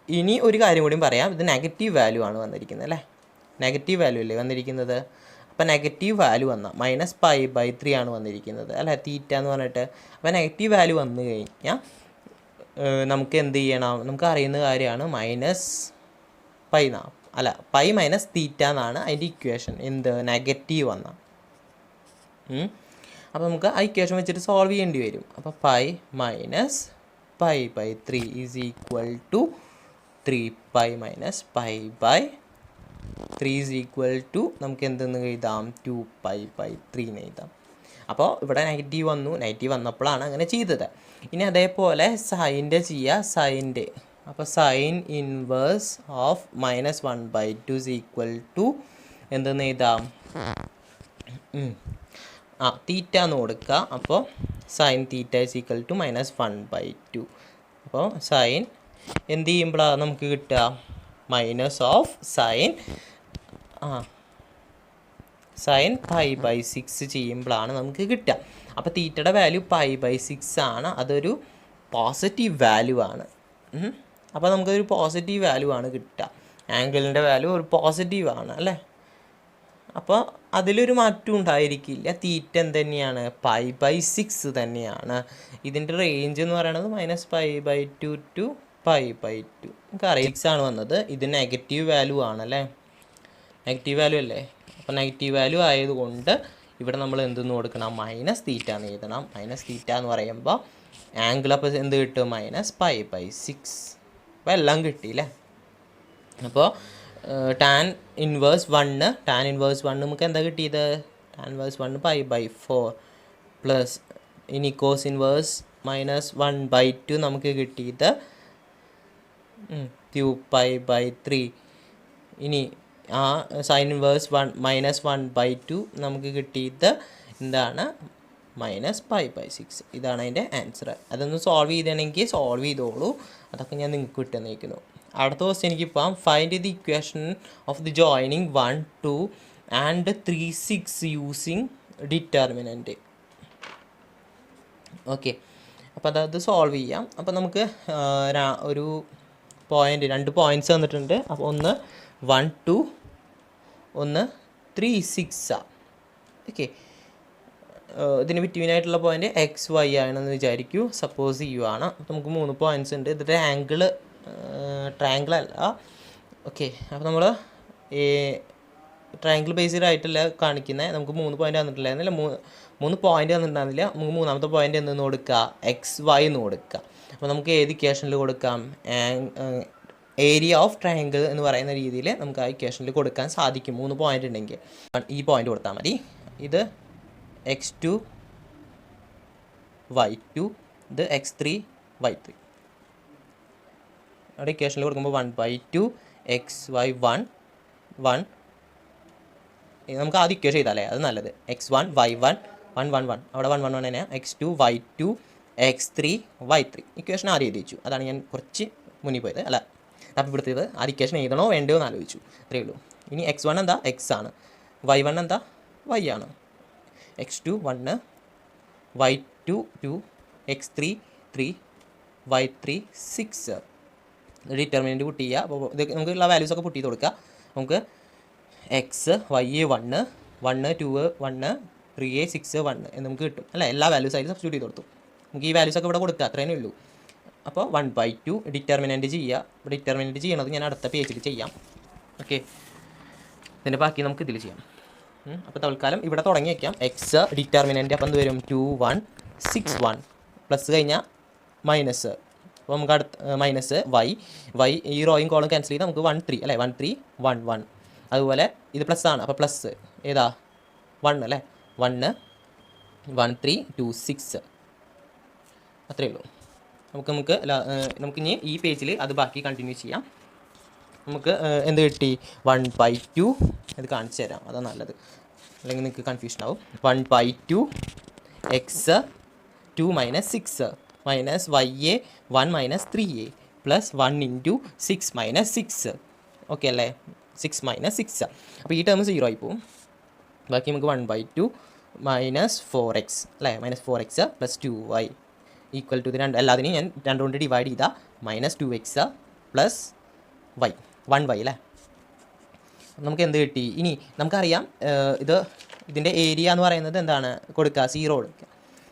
ഇനി ഒരു കാര്യം കൂടി പറയാം. ഇത് നെഗറ്റീവ് വാല്യൂ ആണ് വന്നിരിക്കുന്നത് അല്ലേ? നെഗറ്റീവ് വാല്യൂ അല്ലേ വന്നിരിക്കുന്നത്? അപ്പോൾ നെഗറ്റീവ് വാല്യൂ വന്നാൽ -π/3 ആണ് വന്നിരിക്കുന്നത് അല്ലേ, തീറ്റ എന്ന് പറഞ്ഞിട്ട്. അപ്പോൾ നെഗറ്റീവ് വാല്യൂ വന്നു കഴിഞ്ഞാൽ നമുക്ക് എന്ത് ചെയ്യണം? നമുക്ക് അറിയുന്ന കാര്യമാണ് -π അല്ല പൈ മൈനസ് തീറ്റ എന്നാണ് അതിൻ്റെ ഇക്വേഷൻ. എന്ത്? നെഗറ്റീവ് വന്നാൽ. അപ്പോൾ നമുക്ക് ആ ഇക്വേഷൻ വെച്ചിട്ട് സോൾവ് ചെയ്യേണ്ടി വരും. അപ്പോൾ pi minus pi by 3 is equal to 3π minus pi by 3 is equal to നമുക്ക് എന്തെന്ന് എഴുതാം? 2π/3 എന്ന് എഴുതാം. അപ്പോൾ ഇവിടെ നെഗറ്റീവ് വന്നു. നെഗറ്റീവ് വന്നപ്പോഴാണ് അങ്ങനെ ചെയ്തത്. ഇനി അതേപോലെ സൈൻ്റെ ചെയ്യുക. സൈൻ്റെ അപ്പോൾ sine inverse of -1/2 is equal to എന്തെന്ന് എഴുതാം? തീറ്റ എന്ന് കൊടുക്കുക. അപ്പോൾ sine theta is equal to -1/2. അപ്പോൾ സൈൻ എന്ത് ചെയ്യുമ്പോഴാണ് നമുക്ക് കിട്ടുക? മൈനസ് ഓഫ് സൈൻ π/6 ചെയ്യുമ്പോഴാണ് നമുക്ക് കിട്ടുക. അപ്പോൾ തീറ്റയുടെ വാല്യൂ π/6 ആണ്. അതൊരു പോസിറ്റീവ് വാല്യൂ ആണ്. അപ്പോൾ നമുക്കൊരു പോസിറ്റീവ് വാല്യൂ ആണ് കിട്ടുക. ആംഗിളിൻ്റെ വാല്യൂ ഒരു പോസിറ്റീവ് ആണ് അല്ലേ? അപ്പോൾ അതിലൊരു മാറ്റം ഉണ്ടായിരിക്കില്ല. തീറ്റ എന്തുതന്നെയാണ്? π/6 തന്നെയാണ്. ഇതിൻ്റെ റേഞ്ച് എന്ന് പറയുന്നത് -π/2 ടു π/2. നമുക്ക് അറിയാം 6 ആണ് വന്നത്. ഇത് നെഗറ്റീവ് വാല്യൂ ആണല്ലേ? നെഗറ്റീവ് വാല്യൂ അല്ലേ? അപ്പോൾ നെഗറ്റീവ് വാല്യൂ ആയതുകൊണ്ട് ഇവിടെ നമ്മൾ എന്തെന്ന് കൊടുക്കണം? -θ എന്ന് എഴുതണം. -θ എന്ന് പറയുമ്പോൾ ആംഗിൾ അപ്പോൾ എന്ത് കിട്ടും? -π/6. അപ്പോൾ എല്ലാം കിട്ടിയില്ലേ? അപ്പോൾ ടാൻ ഇൻവേഴ്സ് 1 നമുക്ക് എന്താ കിട്ടിയത്? ടാൻ ഇൻവേഴ്സ് 1 π/4 പ്ലസ് ഇനി കോസ് ഇൻവേഴ്സ് -1/2 നമുക്ക് കിട്ടിയത് 2π/3. ഇനി ആ സൈൻ ഇൻവേഴ്സ് -1/2 നമുക്ക് കിട്ടിയത് എന്താണ്? -π/6. ഇതാണ് അതിൻ്റെ ആൻസർ. അതൊന്ന് സോൾവ് ചെയ്യണമെങ്കിൽ സോൾവ് ചെയ്തോളൂ. അതൊക്കെ ഞാൻ നിങ്ങൾക്ക് വിട്ടുതന്നിരിക്കുന്നു. അടുത്ത ക്വസ്റ്റ്യൻ എനിക്ക് പോകാം. Find the equation of the joining 1, 2 and 3, 6 using determinant. Okay, അപ്പോൾ അത് സോൾവ് ചെയ്യാം. അപ്പോൾ നമുക്ക് ഒരു രണ്ട് പോയിൻറ്റ്സ് തന്നിട്ടുണ്ട്. അപ്പോൾ ഒന്ന് 1, 2, ഒന്ന് 3, 6. ഓക്കെ, ഇതിന് ബിറ്റ്വീനായിട്ടുള്ള പോയിൻറ്റ് XY ആണെന്ന് വിചാരിക്കൂ. സപ്പോസ് യു ആണ്. അപ്പോൾ നമുക്ക് 3 പോയിൻറ്റ്സ് ഉണ്ട്. ഇതിൻ്റെ ആംഗിള് ട്രയാങ്കിൾ അല്ല. ഓക്കെ, അപ്പോൾ നമ്മൾ ട്രയാങ്കിൾ ബേസ്ഡ് ആയിട്ടല്ല കാണിക്കുന്നത്. നമുക്ക് 3 പോയിൻറ്റ് തന്നിട്ടില്ലായിരുന്നില്ല. 3 പോയിൻറ്റ് തന്നിട്ടുണ്ടായിരുന്നില്ല. നമുക്ക് മൂന്നാമത്തെ പോയിൻറ്റ് എന്തെന്ന് കൊടുക്കുക? XY എന്ന് കൊടുക്കുക. അപ്പോൾ നമുക്ക് ഏത് ഇക്വേഷനിൽ കൊടുക്കാം? ഏരിയ ഓഫ് ട്രയാങ്കിൾ എന്ന് പറയുന്ന രീതിയിൽ നമുക്ക് ആ ഇക്വേഷനിൽ കൊടുക്കാൻ സാധിക്കും. 3 പോയിൻറ്റ് ഉണ്ടെങ്കിൽ ഈ പോയിൻറ്റ് കൊടുത്താൽ മതി. ഇത് X2 Y2, ഇത് X3 Y3. അവിടെ ഇക്വേഷനിൽ കൊടുക്കുമ്പോൾ 1/2 XY 1 നമുക്ക് ആദ്യം ഇക്വേഷൻ ചെയ്താലേ അത് നല്ലത്. X1 Y1 1 1 1 അവിടെ 1 1 1 തന്നെ. X2 Y2 X3 Y3 equation ആദ്യം എഴുതി വെച്ചു. അതാണ് ഞാൻ കുറച്ച് മുന്നിൽ പോയത് അല്ല തപ്പിപ്പെടുത്തിയത്. ആ ഇക്വേഷൻ എഴുതണോ വേണ്ടയോ എന്ന് ആലോചിച്ചു. അത്രയേ ഉള്ളൂ. ഇനി X1 എന്താ? X ആണ്. Y1 എന്താ? Y ആണ്. X2 1, Y2 2, x3 3 y3 6 determinant puttu ചെയ്യുക. അപ്പോൾ ഇത് നമുക്കുള്ള വാല്യൂസൊക്കെ പുട്ട് ചെയ്ത് കൊടുക്കുക. നമുക്ക് എക്സ് വൈ 1 1 2 1 3 6 1 എന്ന് നമുക്ക് കിട്ടും അല്ലേ. എല്ലാ വാല്യൂസ് ആയിട്ട് സബ്സ്റ്റിറ്റ്യൂട്ട് ചെയ്ത് കൊടുത്തു. നമുക്ക് ഈ വാല്യൂസൊക്കെ ഇവിടെ കൊടുക്കുക, അത്രയേ ഉള്ളൂ. അപ്പോൾ 1/2 ഡിറ്റർമിനൻറ്റ് ചെയ്യുക. ഡിറ്റർമിനൻറ്റ് ചെയ്യണത് ഞാൻ അടുത്ത പേജിൽ ചെയ്യാം. ഓക്കെ, ഇതിൻ്റെ ബാക്കി നമുക്ക് ഇതിൽ ചെയ്യാം. അപ്പോൾ തൽക്കാലം ഇവിടെ തുടങ്ങി വയ്ക്കാം. എക്സ് ഡിറ്റർമിനൻറ്റ് അപ്പം എന്ത് വരും 2 1 6 1 പ്ലസ് കഴിഞ്ഞാൽ മൈനസ്. അപ്പോൾ നമുക്ക് അടുത്ത മൈനസ് വൈ ഈ റോയും കോളും ക്യാൻസൽ ചെയ്ത് നമുക്ക് 1 3 അല്ലേ 1 3 1 1. അതുപോലെ ഇത് പ്ലസ് ആണ്, അപ്പോൾ പ്ലസ് ഏതാ 1 അല്ലേ 1 1 3 2 6 അത്രയേ ഉള്ളൂ. നമുക്കിനി ഈ പേജിൽ അത് ബാക്കി കണ്ടിന്യൂ ചെയ്യാം. നമുക്ക് എന്ത് കിട്ടി 1/2 ഇത് കാണിച്ചു തരാം, അതാണ് നല്ലത്, അല്ലെങ്കിൽ നിങ്ങൾക്ക് കൺഫ്യൂഷൻ ആവും. 1/2 X 2 - 6 minus YA 1 - 3A plus 1 × 6 - 6. Okay അല്ലേ, 6 - 6. അപ്പോൾ ഈ ടേം 0 ആയി പോവും. ബാക്കി നമുക്ക് 1/2 മൈനസ് 4x അല്ലേ -4x plus 2y equal to ഇത് എല്ലാത്തിനെയും ഞാൻ 2 കൊണ്ട് ഡിവൈഡ് ചെയ്താൽ -2x പ്ലസ് y 1y അല്ലേ. നമുക്ക് എന്ത് കിട്ടി? ഇനി നമുക്കറിയാം ഇതിൻ്റെ ഏരിയ എന്ന് പറയുന്നത് എന്താണ് കൊടുക്കുക 0 കൊടുക്കുക.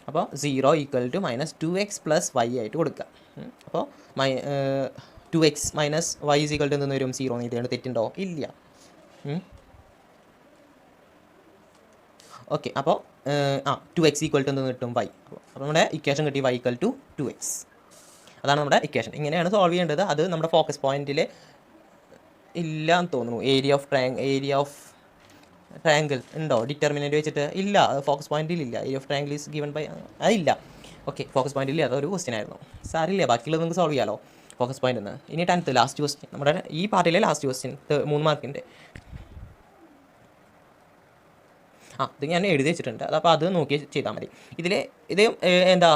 അപ്പോൾ 0 equal to -2x plus y ആയിട്ട് കൊടുക്കുക. അപ്പോൾ 2x minus y equal to എന്തെന്ന് വരും 0 എന്ന് എഴുതിയാണ്, തെറ്റുണ്ടോ? ഇല്ല. ഓക്കെ, അപ്പോൾ 2x ഈക്വൽ ടു എന്തെന്ന് കിട്ടും y. അപ്പോൾ നമ്മുടെ ഇക്വേഷൻ കിട്ടി y ഈക്വൽ ടു 2x. അതാണ് നമ്മുടെ ഇക്വേഷൻ. ഇങ്ങനെയാണ് സോൾവ് ചെയ്യേണ്ടത്. അത് നമ്മുടെ ഫോക്കസ് പോയിന്റിൽ ഇല്ല എന്ന് തോന്നുന്നു. ഏരിയ ഓഫ് ട്രയാങ്കിൾ ഉണ്ടോ ഡിറ്റർമിനൻറ്റ് വെച്ചിട്ട്? ഇല്ല, ഫോക്കസ് പോയിന്റിൽ ഇല്ല. Area of triangle is given by അതില്ല. ഓക്കെ, ഫോക്കസ് പോയിന്റിൽ അതൊരു ക്വസ്റ്റ്യൻ ആയിരുന്നു. സാറില്ല, ബാക്കിയുള്ളത് നിങ്ങൾക്ക് സോൾവ് ചെയ്യാമല്ലോ ഫോക്കസ് പോയിന്റ് എന്ന്. ഇനി 10th ലാസ്റ്റ് ക്വസ്റ്റ്യൻ, നമ്മുടെ ഈ പാർട്ടിലെ ലാസ്റ്റ് ക്വസ്റ്റ്യൻ 3 മാർക്കിൻ്റെ. ഇത് ഞാൻ എഴുതി വെച്ചിട്ടുണ്ട്, അപ്പോൾ അത് നോക്കി ചെയ്താൽ മതി. ഇത് ഏതാ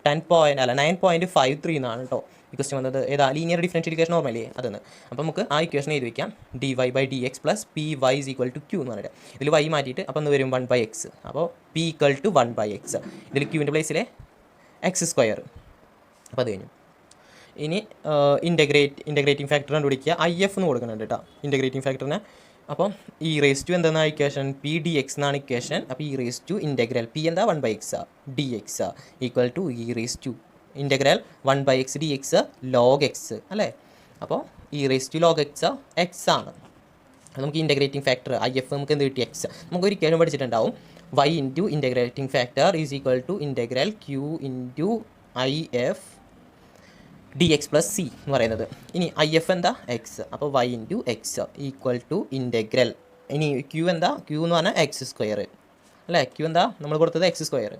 9.53 എന്നാണ് കേട്ടോ ഈ ക്വസ്റ്റ്യൻ വന്നത്. ഏതാ ലീനിയർ ഡിഫറൻഷ്യൽ ഇക്വേഷൻ നോർമലി അതെന്ന്. അപ്പോൾ നമുക്ക് ആ ഇക്വേഷൻ എഴുതി വയ്ക്കാം. dy/dx പ്ലസ് py = q എന്ന് പറഞ്ഞിട്ട് ഇതിൽ y മാറ്റിയിട്ട് അപ്പോൾ ഒന്ന് വരും 1/x. അപ്പോൾ p = 1/x. ഇതിൽ ക്യൂവിൻ്റെ പ്ലേസിലെ x². അപ്പോൾ അത് കഴിഞ്ഞു. ഇനി ഇൻ്റഗ്രേറ്റിംഗ് ഫാക്ടർ കണ്ടുപിടിക്കുക. IF എന്ന് കൊടുക്കുന്നുണ്ട് കേട്ടോ ഇൻ്റഗ്രേറ്റിംഗ് ഫാക്ടറിന്. അപ്പം e⁻ എന്താണ് ഇക്വേഷൻ? pdx എന്നാണ് ഇക്വേഷൻ. അപ്പോൾ e⁻ ഇൻ്റഗ്രൽ p എന്താ 1/x dx equal to e⁻ integral 1/x dx log x അല്ലേ. അപ്പോൾ e⁻ log x ആണ്. നമുക്ക് ഇൻ്റഗ്രേറ്റിംഗ് ഫാക്ടർ IF നമുക്ക് എന്ത് കിട്ടി? x. നമുക്ക് ഒരു ഇക്വേഷൻ പഠിച്ചിട്ടുണ്ടാവും. y × integrating factor is equal to integral q × IF dx plus c എന്ന് പറയുന്നത്. ഇനി IF എന്താ? x. അപ്പോൾ y × x equal to integral. ഇനി q എന്താ? q എന്ന് പറഞ്ഞാൽ x² അല്ലേ. q എന്താ നമ്മൾ കൊടുത്തത്? x²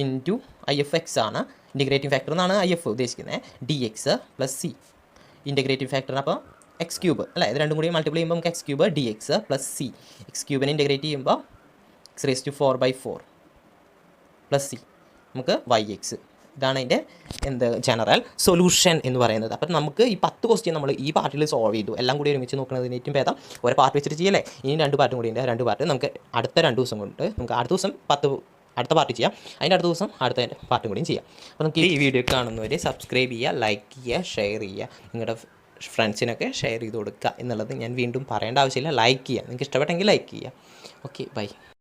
ഇൻറ്റു IF x ആണ്. ഇൻ്റഗ്രേറ്റിംഗ് ഫാക്ടർ എന്നാണ് IF ഉദ്ദേശിക്കുന്നത്. dx പ്ലസ് c ഇൻ്റഗ്രേറ്റിംഗ് ഫാക്ടറിന് അപ്പോൾ x³ അല്ലേ. ഇത് രണ്ടും കൂടി മൾട്ടിപ്ലൈ ചെയ്യുമ്പോൾ നമുക്ക് x³ dx plus c. x³ integrate ചെയ്യുമ്പോൾ x⁴/4 പ്ലസ് c നമുക്ക് yx. ഇതാണ് അതിൻ്റെ ജനറൽ സൊല്യൂഷൻ എന്ന് പറയുന്നത്. അപ്പം നമുക്ക് ഈ 10 ക്വസ്റ്റ്യൻ നമ്മൾ ഈ പാർട്ടിൽ സോൾവ് ചെയ്തു. എല്ലാം കൂടി ഒരുമിച്ച് നോക്കുന്നതിന് ഏറ്റവും ഭേദം ഒരു പാർട്ട് വെച്ചിട്ട് ചെയ്യല്ലേ. ഇനി 2 പാർട്ടും കൂടി ഉണ്ട്. 2 പാർട്ട് നമുക്ക് അടുത്ത 2 ദിവസം കൊണ്ട് നമുക്ക് അടുത്ത ദിവസം അടുത്ത പാർട്ട് ചെയ്യാം. അതിൻ്റെ അടുത്ത ദിവസം അടുത്ത പാർട്ടും കൂടിയും ചെയ്യാം. അപ്പോൾ നമുക്ക് ഈ വീഡിയോ കാണുന്നവരെ സബ്സ്ക്രൈബ് ചെയ്യുക, ലൈക്ക് ചെയ്യുക, ഷെയർ ചെയ്യുക, നിങ്ങളുടെ ഫ്രണ്ട്സിനൊക്കെ ഷെയർ ചെയ്ത് കൊടുക്കുക എന്നുള്ളത് ഞാൻ വീണ്ടും പറയേണ്ട ആവശ്യമില്ല. ലൈക്ക് ചെയ്യുക, നിങ്ങൾക്ക് ഇഷ്ടപ്പെട്ടെങ്കിൽ ലൈക്ക് ചെയ്യുക. Okay, by.